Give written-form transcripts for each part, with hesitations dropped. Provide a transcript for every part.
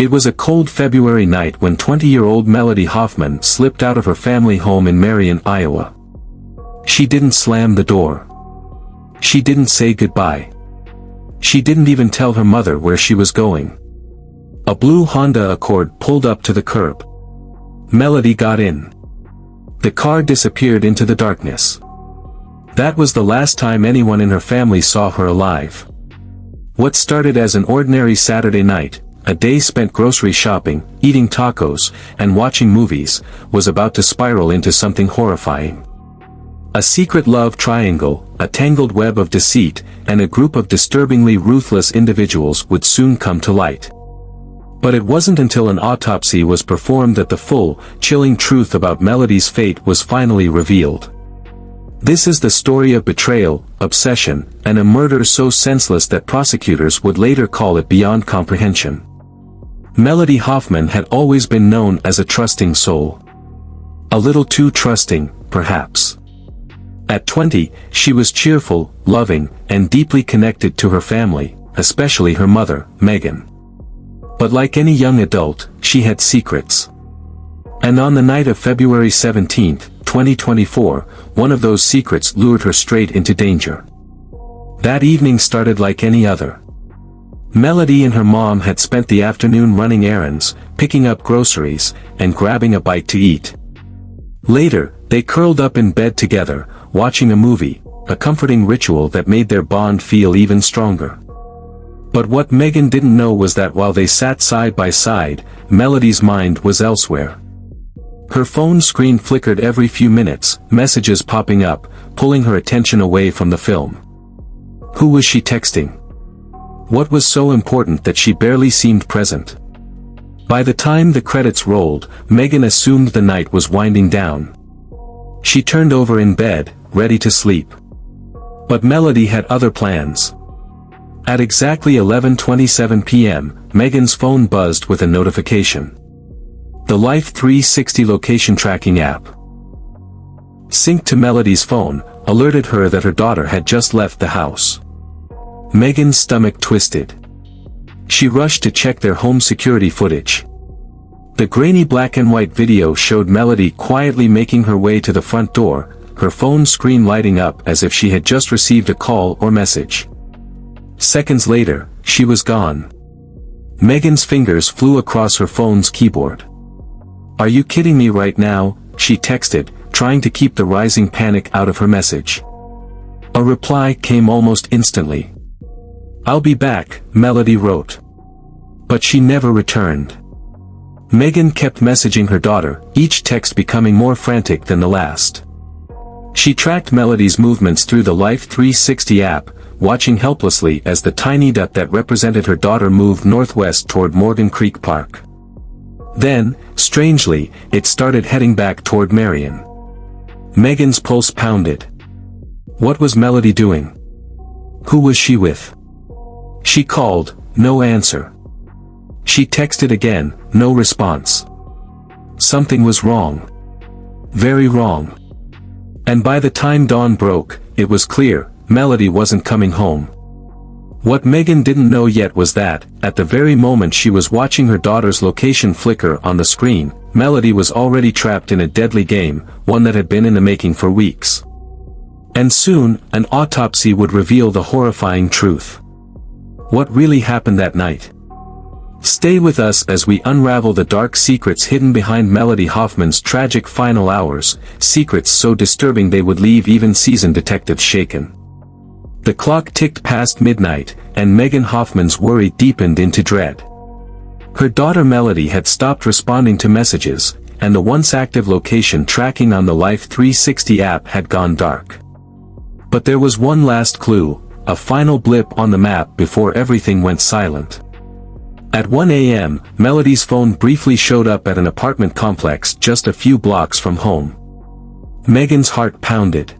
It was a cold February night when 20-year-old Melody Hoffman slipped out of her family home in Marion, Iowa. She didn't slam the door. She didn't say goodbye. She didn't even tell her mother where she was going. A blue Honda Accord pulled up to the curb. Melody got in. The car disappeared into the darkness. That was the last time anyone in her family saw her alive. What started as an ordinary Saturday night, a day spent grocery shopping, eating tacos, and watching movies, was about to spiral into something horrifying. A secret love triangle, a tangled web of deceit, and a group of disturbingly ruthless individuals would soon come to light. But it wasn't until an autopsy was performed that the full, chilling truth about Melody's fate was finally revealed. This is the story of betrayal, obsession, and a murder so senseless that prosecutors would later call it beyond comprehension. Melody Hoffman had always been known as a trusting soul. A little too trusting, perhaps. At 20, she was cheerful, loving, and deeply connected to her family, especially her mother, Megan. But like any young adult, she had secrets. And on the night of February 17, 2024, one of those secrets lured her straight into danger. That evening started like any other. Melody and her mom had spent the afternoon running errands, picking up groceries, and grabbing a bite to eat. Later, they curled up in bed together, watching a movie, a comforting ritual that made their bond feel even stronger. But what Megan didn't know was that while they sat side by side, Melody's mind was elsewhere. Her phone screen flickered every few minutes, messages popping up, pulling her attention away from the film. Who was she texting? What was so important that she barely seemed present? By the time the credits rolled, Megan assumed the night was winding down. She turned over in bed, ready to sleep. But Melody had other plans. At exactly 11:27 p.m., Megan's phone buzzed with a notification. The Life 360 location tracking app, synced to Melody's phone, alerted her that her daughter had just left the house. Megan's stomach twisted. She rushed to check their home security footage. The grainy black and white video showed Melody quietly making her way to the front door, her phone screen lighting up as if she had just received a call or message. Seconds later, she was gone. Megan's fingers flew across her phone's keyboard. "Are you kidding me right now?" she texted, trying to keep the rising panic out of her message. A reply came almost instantly. "I'll be back," Melody wrote. But she never returned. Megan kept messaging her daughter, each text becoming more frantic than the last. She tracked Melody's movements through the Life 360 app, watching helplessly as the tiny dot that represented her daughter moved northwest toward Morgan Creek Park. Then, strangely, it started heading back toward Marion. Megan's pulse pounded. What was Melody doing? Who was she with? She called, no answer. She texted again, no response. Something was wrong. Very wrong. And by the time dawn broke, it was clear, Melody wasn't coming home. What Megan didn't know yet was that, at the very moment she was watching her daughter's location flicker on the screen, Melody was already trapped in a deadly game, one that had been in the making for weeks. And soon, an autopsy would reveal the horrifying truth. What really happened that night? Stay with us as we unravel the dark secrets hidden behind Melody Hoffman's tragic final hours, secrets so disturbing they would leave even seasoned detectives shaken. The clock ticked past midnight, and Megan Hoffman's worry deepened into dread. Her daughter Melody had stopped responding to messages, and the once active location tracking on the Life 360 app had gone dark. But there was one last clue, a final blip on the map before everything went silent. At 1 a.m., Melody's phone briefly showed up at an apartment complex just a few blocks from home. Megan's heart pounded.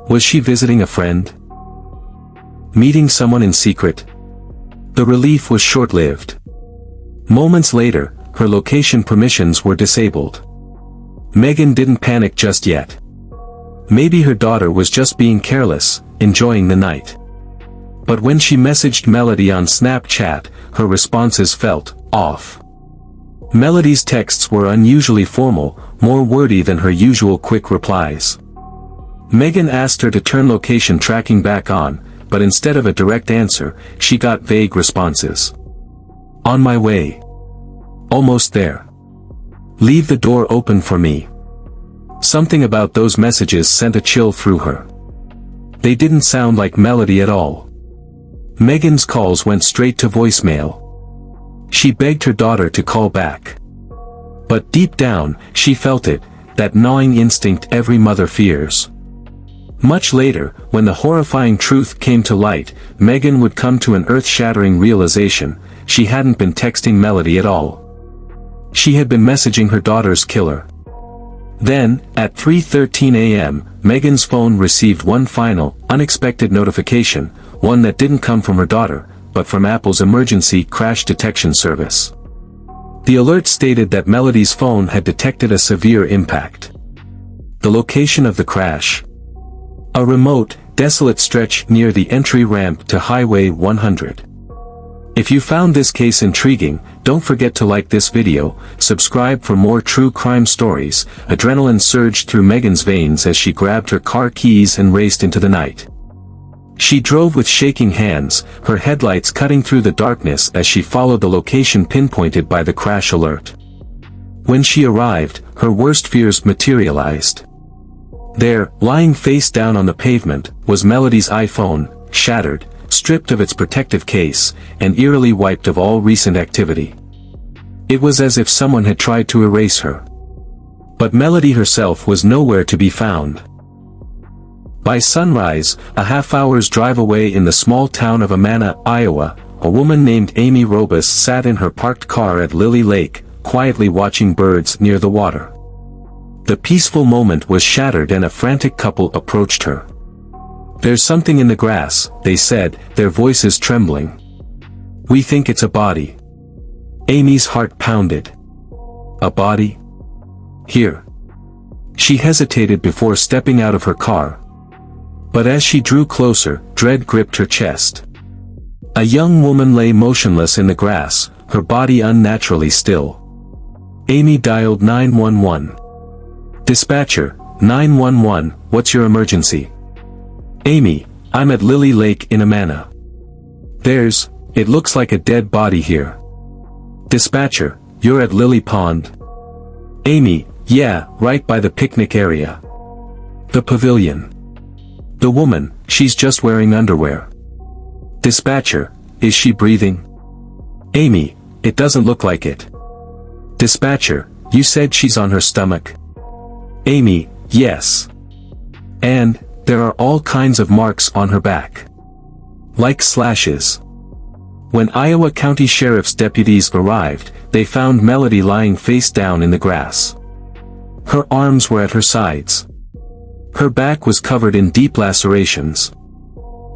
Was she visiting a friend? Meeting someone in secret? The relief was short-lived. Moments later, her location permissions were disabled. Megan didn't panic just yet. Maybe her daughter was just being careless, enjoying the night. But when she messaged Melody on Snapchat, her responses felt off. Melody's texts were unusually formal, more wordy than her usual quick replies. Megan asked her to turn location tracking back on, but instead of a direct answer, she got vague responses. On my way. Almost there. Leave the door open for me. Something about those messages sent a chill through her. They didn't sound like Melody at all. Megan's calls went straight to voicemail. She begged her daughter to call back. But deep down, she felt it, that gnawing instinct every mother fears. Much later, when the horrifying truth came to light, Megan would come to an earth-shattering realization: she hadn't been texting Melody at all. She had been messaging her daughter's killer. Then, at 3:13 a.m., Megan's phone received one final, unexpected notification, one that didn't come from her daughter, but from Apple's emergency crash detection service. The alert stated that Melody's phone had detected a severe impact. The location of the crash: a remote, desolate stretch near the entry ramp to Highway 100. If you found this case intriguing, don't forget to like this video, subscribe for more true crime stories. Adrenaline surged through Megan's veins as she grabbed her car keys and raced into the night. She drove with shaking hands, her headlights cutting through the darkness as she followed the location pinpointed by the crash alert. When she arrived, her worst fears materialized. There, lying face down on the pavement, was Melody's iPhone, shattered, stripped of its protective case, and eerily wiped of all recent activity. It was as if someone had tried to erase her. But Melody herself was nowhere to be found. By sunrise, a half-hour's drive away in the small town of Amana, Iowa, a woman named Amy Robus sat in her parked car at Lily Lake, quietly watching birds near the water. The peaceful moment was shattered and a frantic couple approached her. "There's something in the grass," they said, their voices trembling. "We think it's a body." Amy's heart pounded. "A body? Here?" She hesitated before stepping out of her car. But as she drew closer, dread gripped her chest. A young woman lay motionless in the grass, her body unnaturally still. Amy dialed 911. "Dispatcher, 911, what's your emergency?" "Amy, I'm at Lily Lake in Amana. It looks like a dead body here." "Dispatcher, you're at Lily Pond?" "Amy, yeah, right by the picnic area." "The pavilion." "The woman, she's just wearing underwear." "Dispatcher, is she breathing?" "Amy, it doesn't look like it." "Dispatcher, you said she's on her stomach?" "Amy, yes. And there are all kinds of marks on her back. Like slashes." When Iowa County Sheriff's deputies arrived, they found Melody lying face down in the grass. Her arms were at her sides. Her back was covered in deep lacerations.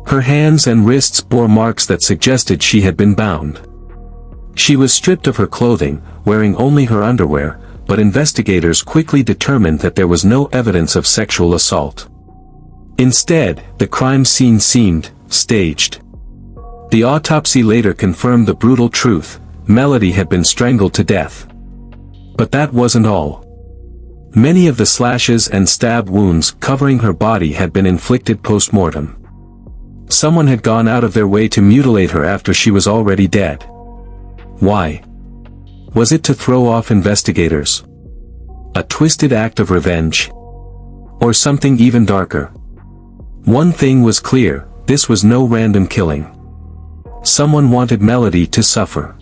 Her hands and wrists bore marks that suggested she had been bound. She was stripped of her clothing, wearing only her underwear, but investigators quickly determined that there was no evidence of sexual assault. Instead, the crime scene seemed staged. The autopsy later confirmed the brutal truth: Melody had been strangled to death. But that wasn't all. Many of the slashes and stab wounds covering her body had been inflicted post-mortem. Someone had gone out of their way to mutilate her after she was already dead. Why? Was it to throw off investigators? A twisted act of revenge? Or something even darker? One thing was clear: this was no random killing. Someone wanted Melody to suffer.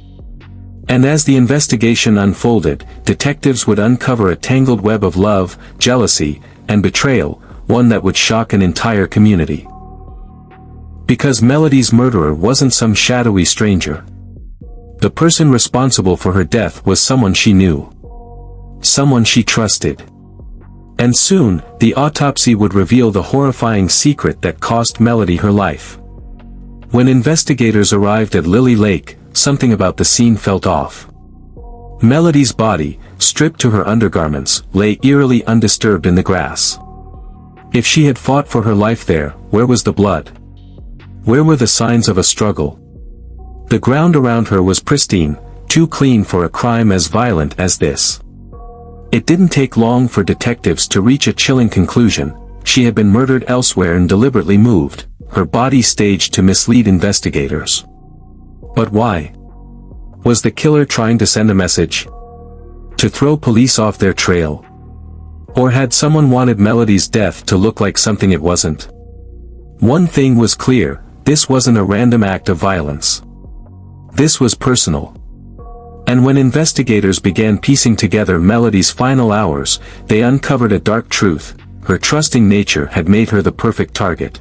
And as the investigation unfolded, detectives would uncover a tangled web of love, jealousy, and betrayal, one that would shock an entire community. Because Melody's murderer wasn't some shadowy stranger. The person responsible for her death was someone she knew. Someone she trusted. And soon, the autopsy would reveal the horrifying secret that cost Melody her life. When investigators arrived at Lily Lake, something about the scene felt off. Melody's body, stripped to her undergarments, lay eerily undisturbed in the grass. If she had fought for her life there, where was the blood? Where were the signs of a struggle? The ground around her was pristine, too clean for a crime as violent as this. It didn't take long for detectives to reach a chilling conclusion. She had been murdered elsewhere and deliberately moved, her body staged to mislead investigators. But why? Was the killer trying to send a message? To throw police off their trail? Or had someone wanted Melody's death to look like something it wasn't? One thing was clear, this wasn't a random act of violence. This was personal. And when investigators began piecing together Melody's final hours, they uncovered a dark truth: her trusting nature had made her the perfect target.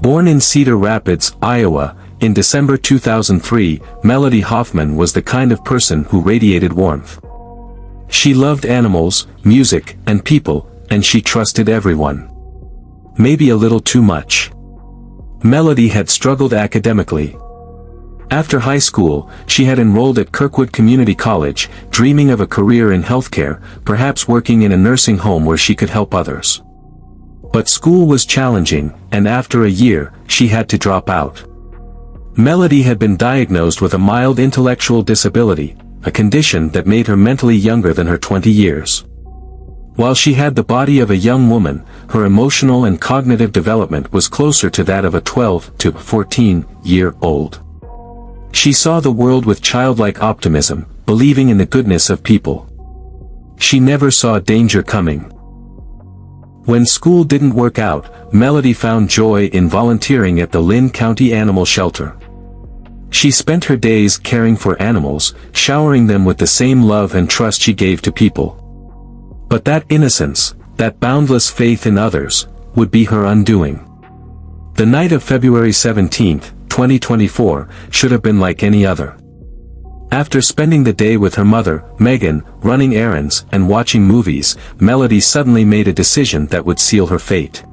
Born in Cedar Rapids, Iowa, in December 2003, Melody Hoffman was the kind of person who radiated warmth. She loved animals, music, and people, and she trusted everyone. Maybe a little too much. Melody had struggled academically. After high school, she had enrolled at Kirkwood Community College, dreaming of a career in healthcare, perhaps working in a nursing home where she could help others. But school was challenging, and after a year, she had to drop out. Melody had been diagnosed with a mild intellectual disability, a condition that made her mentally younger than her 20 years. While she had the body of a young woman, her emotional and cognitive development was closer to that of a 12 to 14-year-old. She saw the world with childlike optimism, believing in the goodness of people. She never saw danger coming. When school didn't work out, Melody found joy in volunteering at the Lynn County Animal Shelter. She spent her days caring for animals, showering them with the same love and trust she gave to people. But that innocence, that boundless faith in others, would be her undoing. The night of February 17, 2024, should have been like any other. After spending the day with her mother, Megan, running errands and watching movies, Melody suddenly made a decision that would seal her fate.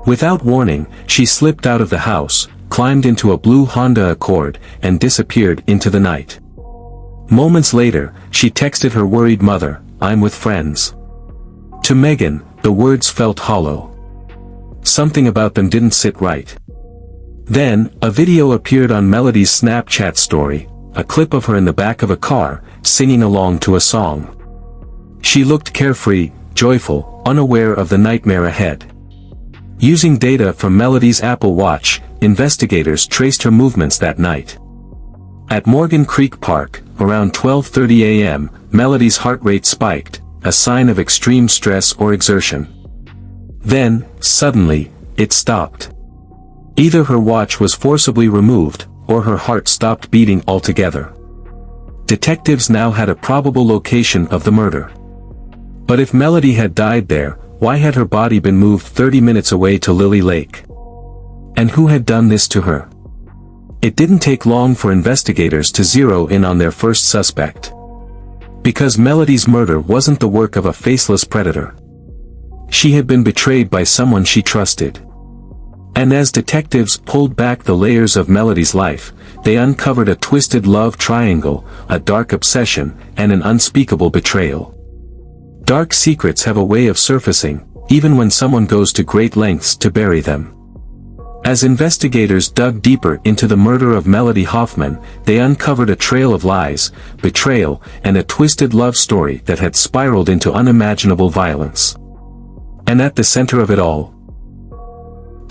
Without warning, she slipped out of the house, climbed into a blue Honda Accord, and disappeared into the night. Moments later, she texted her worried mother, "I'm with friends." To Megan, the words felt hollow. Something about them didn't sit right. Then, a video appeared on Melody's Snapchat story, a clip of her in the back of a car, singing along to a song. She looked carefree, joyful, unaware of the nightmare ahead. Using data from Melody's Apple Watch, investigators traced her movements that night. At Morgan Creek Park, around 12:30 a.m., Melody's heart rate spiked, a sign of extreme stress or exertion. Then, suddenly, it stopped. Either her watch was forcibly removed, or her heart stopped beating altogether. Detectives now had a probable location of the murder. But if Melody had died there, why had her body been moved 30 minutes away to Lily Lake? And who had done this to her? It didn't take long for investigators to zero in on their first suspect. Because Melody's murder wasn't the work of a faceless predator. She had been betrayed by someone she trusted. And as detectives pulled back the layers of Melody's life, they uncovered a twisted love triangle, a dark obsession, and an unspeakable betrayal. Dark secrets have a way of surfacing, even when someone goes to great lengths to bury them. As investigators dug deeper into the murder of Melody Hoffman, they uncovered a trail of lies, betrayal, and a twisted love story that had spiraled into unimaginable violence. And at the center of it all,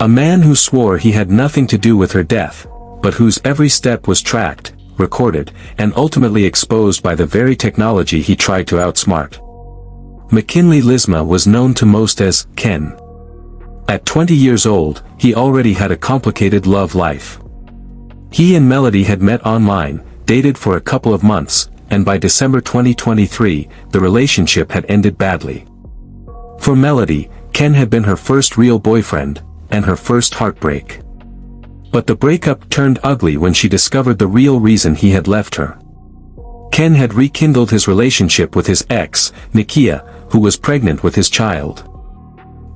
a man who swore he had nothing to do with her death, but whose every step was tracked, recorded, and ultimately exposed by the very technology he tried to outsmart. McKinley Lisma was known to most as Ken. At 20 years old, he already had a complicated love life. He and Melody had met online, dated for a couple of months, and by December 2023, the relationship had ended badly. For Melody, Ken had been her first real boyfriend, and her first heartbreak. But the breakup turned ugly when she discovered the real reason he had left her. Ken had rekindled his relationship with his ex, Nikia, who was pregnant with his child.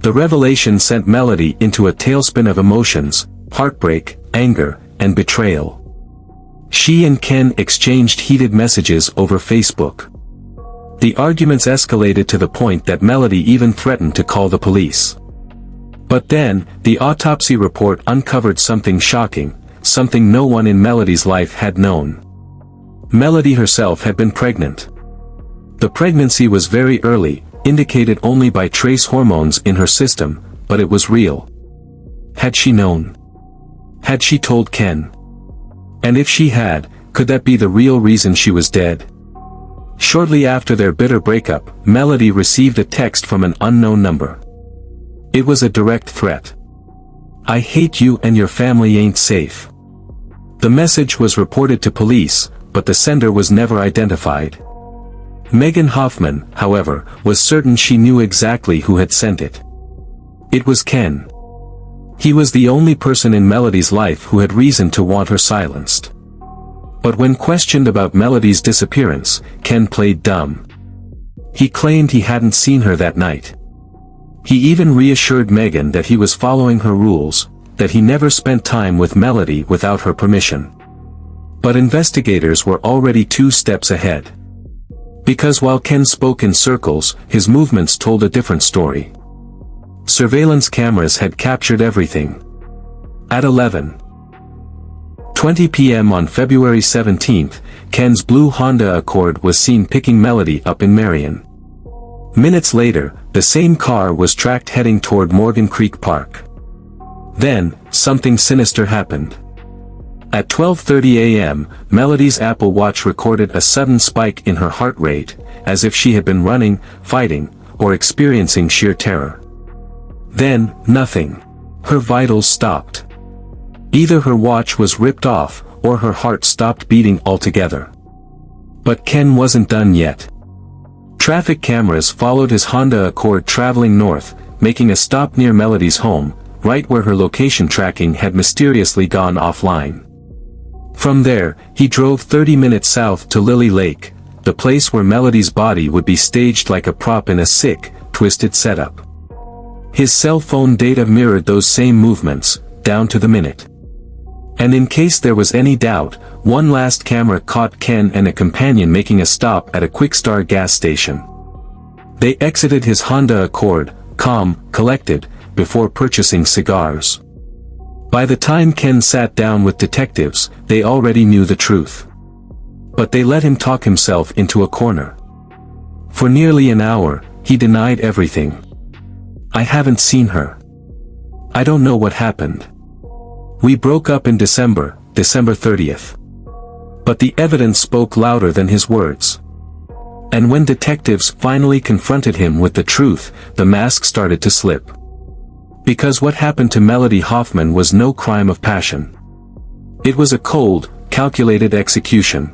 The revelation sent Melody into a tailspin of emotions, heartbreak, anger, and betrayal. She and Ken exchanged heated messages over Facebook. The arguments escalated to the point that Melody even threatened to call the police. But then, the autopsy report uncovered something shocking, something no one in Melody's life had known. Melody herself had been pregnant. The pregnancy was very early, indicated only by trace hormones in her system, but it was real. Had she known? Had she told Ken? And if she had, could that be the real reason she was dead? Shortly after their bitter breakup, Melody received a text from an unknown number. It was a direct threat. "I hate you and your family ain't safe." The message was reported to police, but the sender was never identified. Megan Hoffman, however, was certain she knew exactly who had sent it. It was Ken. He was the only person in Melody's life who had reason to want her silenced. But when questioned about Melody's disappearance, Ken played dumb. He claimed he hadn't seen her that night. He even reassured Megan that he was following her rules, that he never spent time with Melody without her permission. But investigators were already 2 steps ahead. Because while Ken spoke in circles, his movements told a different story. Surveillance cameras had captured everything. At 11:20 p.m. on February 17, Ken's blue Honda Accord was seen picking Melody up in Marion. Minutes later, the same car was tracked heading toward Morgan Creek Park. Then, something sinister happened. At 12:30 a.m., Melody's Apple Watch recorded a sudden spike in her heart rate, as if she had been running, fighting, or experiencing sheer terror. Then, nothing. Her vitals stopped. Either her watch was ripped off, or her heart stopped beating altogether. But Ken wasn't done yet. Traffic cameras followed his Honda Accord traveling north, making a stop near Melody's home, right where her location tracking had mysteriously gone offline. From there, he drove 30 minutes south to Lily Lake, the place where Melody's body would be staged like a prop in a sick, twisted setup. His cell phone data mirrored those same movements, down to the minute. And in case there was any doubt, one last camera caught Ken and a companion making a stop at a Quick Star gas station. They exited his Honda Accord, calm, collected, before purchasing cigars. By the time Ken sat down with detectives, they already knew the truth. But they let him talk himself into a corner. For nearly an hour, he denied everything. "I haven't seen her. I don't know what happened. We broke up in December 30th. But the evidence spoke louder than his words. And when detectives finally confronted him with the truth, the mask started to slip. Because what happened to Melody Hoffman was no crime of passion. It was a cold, calculated execution.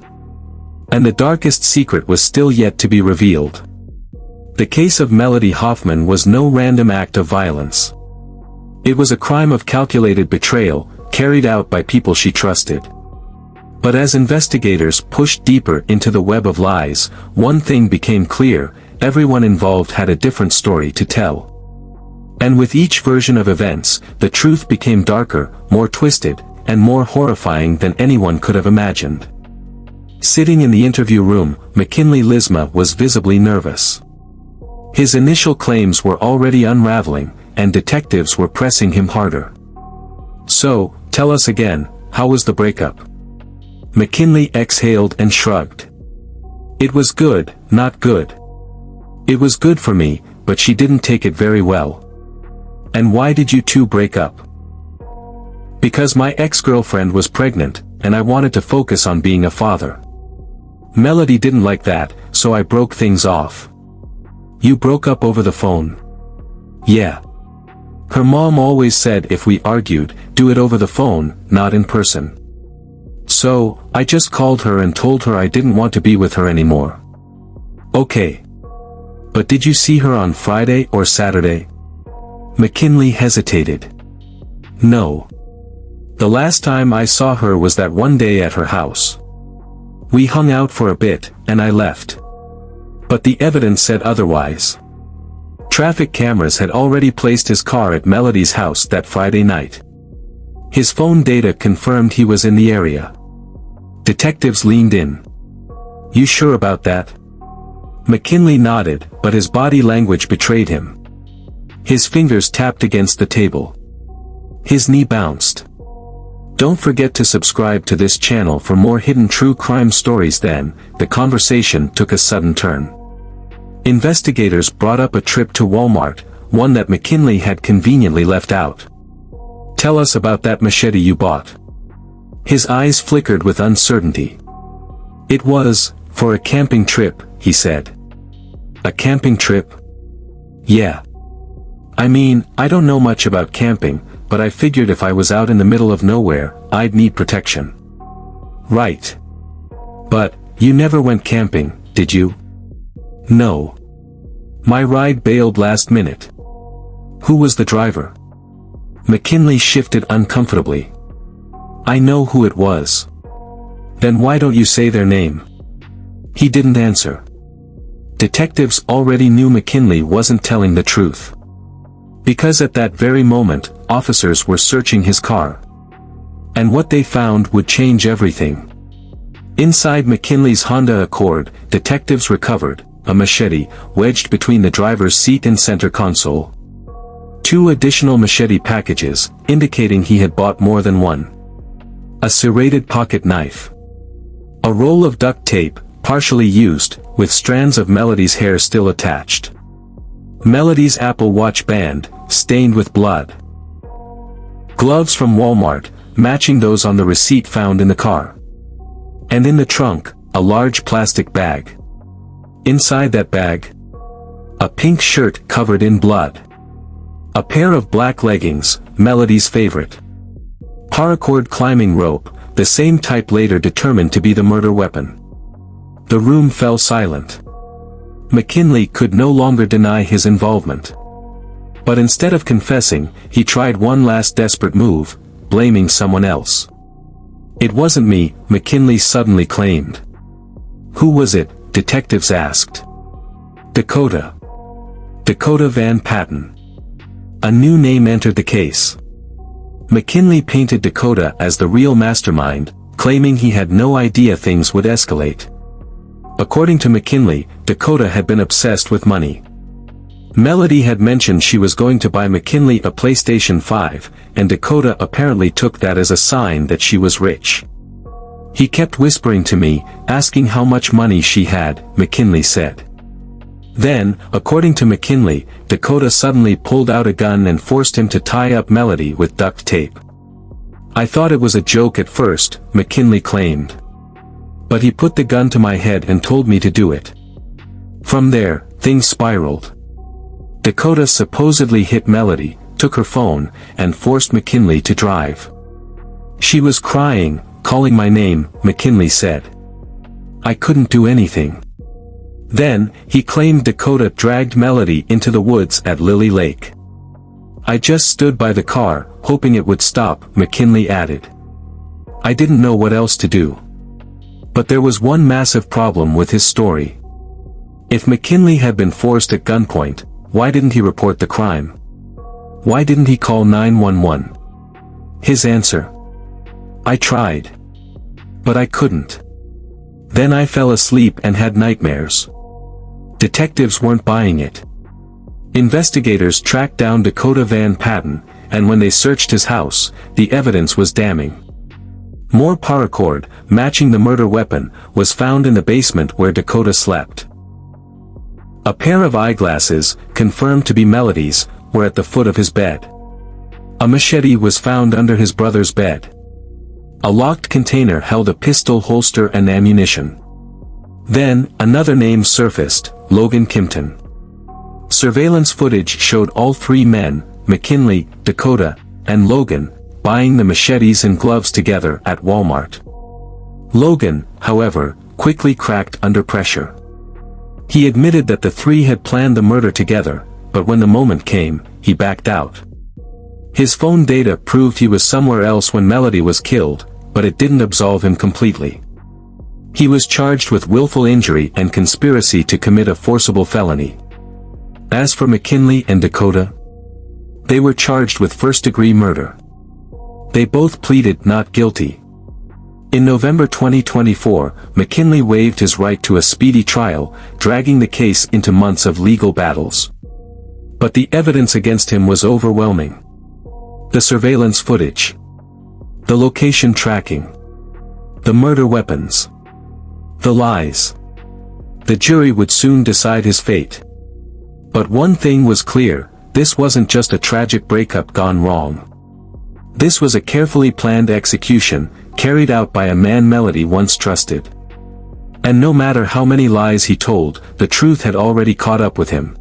And the darkest secret was still yet to be revealed. The case of Melody Hoffman was no random act of violence. It was a crime of calculated betrayal, carried out by people she trusted. But as investigators pushed deeper into the web of lies, one thing became clear: everyone involved had a different story to tell. And with each version of events, the truth became darker, more twisted, and more horrifying than anyone could have imagined. Sitting in the interview room, McKinley Lisma was visibly nervous. His initial claims were already unraveling, and detectives were pressing him harder. "So, tell us again, how was the breakup?" McKinley exhaled and shrugged. "It was good, not good. It was good for me, but she didn't take it very well." "And why did you two break up?" "Because my ex-girlfriend was pregnant, and I wanted to focus on being a father. Melody didn't like that, so I broke things off." "You broke up over the phone?" "Yeah. Her mom always said if we argued, do it over the phone, not in person. So, I just called her and told her I didn't want to be with her anymore." "Okay. But did you see her on Friday or Saturday?" McKinley hesitated. "No. The last time I saw her was that one day at her house. We hung out for a bit, and I left." But the evidence said otherwise. Traffic cameras had already placed his car at Melody's house that Friday night. His phone data confirmed he was in the area. Detectives leaned in. "You sure about that?" McKinley nodded, but his body language betrayed him. His fingers tapped against the table. His knee bounced. Don't forget to subscribe to this channel for more hidden true crime stories. Then, the conversation took a sudden turn. Investigators brought up a trip to Walmart, one that McKinley had conveniently left out. "Tell us about that machete you bought." His eyes flickered with uncertainty. "It was, for a camping trip," he said. "A camping trip?" "Yeah. I mean, I don't know much about camping, but I figured if I was out in the middle of nowhere, I'd need protection." "Right. But, you never went camping, did you?" "No. My ride bailed last minute." "Who was the driver?" McKinley shifted uncomfortably. "I know who it was." "Then why don't you say their name?" He didn't answer. Detectives already knew McKinley wasn't telling the truth. Because at that very moment, officers were searching his car. And what they found would change everything. Inside McKinley's Honda Accord, detectives recovered a machete wedged between the driver's seat and center console. 2 additional machete packages, indicating he had bought more than one. A serrated pocket knife. A roll of duct tape, partially used, with strands of Melody's hair still attached. Melody's Apple Watch band, stained with blood. Gloves from Walmart, matching those on the receipt found in the car. And in the trunk, a large plastic bag. Inside that bag, a pink shirt covered in blood. A pair of black leggings, Melody's favorite. Paracord climbing rope, the same type later determined to be the murder weapon. The room fell silent. McKinley could no longer deny his involvement. But instead of confessing, he tried one last desperate move, blaming someone else. "It wasn't me," McKinley suddenly claimed. "Who was it?" detectives asked. "Dakota. Dakota Van Patten." A new name entered the case. McKinley painted Dakota as the real mastermind, claiming he had no idea things would escalate. According to McKinley, Dakota had been obsessed with money. Melody had mentioned she was going to buy McKinley a PlayStation 5, and Dakota apparently took that as a sign that she was rich. "He kept whispering to me, asking how much money she had," McKinley said. Then, according to McKinley, Dakota suddenly pulled out a gun and forced him to tie up Melody with duct tape. "I thought it was a joke at first," McKinley claimed. "But he put the gun to my head and told me to do it." From there, things spiraled. Dakota supposedly hit Melody, took her phone, and forced McKinley to drive. "She was crying, calling my name," McKinley said. "I couldn't do anything." Then, he claimed Dakota dragged Melody into the woods at Lily Lake. "I just stood by the car, hoping it would stop," McKinley added. "I didn't know what else to do." But there was one massive problem with his story. If McKinley had been forced at gunpoint, why didn't he report the crime? Why didn't he call 911? His answer: "I tried. But I couldn't. Then I fell asleep and had nightmares." Detectives weren't buying it. Investigators tracked down Dakota Van Patten, and when they searched his house, the evidence was damning. More paracord, matching the murder weapon, was found in the basement where Dakota slept. A pair of eyeglasses, confirmed to be Melody's, were at the foot of his bed. A machete was found under his brother's bed. A locked container held a pistol holster and ammunition. Then, another name surfaced: Logan Kimpton. Surveillance footage showed all 3 men, McKinley, Dakota, and Logan, buying the machetes and gloves together at Walmart. Logan, however, quickly cracked under pressure. He admitted that the 3 had planned the murder together, but when the moment came, he backed out. His phone data proved he was somewhere else when Melody was killed, but it didn't absolve him completely. He was charged with willful injury and conspiracy to commit a forcible felony. As for McKinley and Dakota, they were charged with first-degree murder. They both pleaded not guilty. In November 2024, McKinley waived his right to a speedy trial, dragging the case into months of legal battles. But the evidence against him was overwhelming. The surveillance footage. The location tracking. The murder weapons. The lies. The jury would soon decide his fate. But one thing was clear, this wasn't just a tragic breakup gone wrong. This was a carefully planned execution, carried out by a man Melody once trusted. And no matter how many lies he told, the truth had already caught up with him.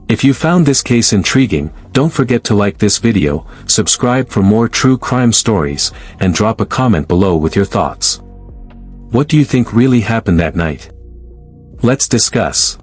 If you found this case intriguing, don't forget to like this video, subscribe for more true crime stories, and drop a comment below with your thoughts. What do you think really happened that night? Let's discuss.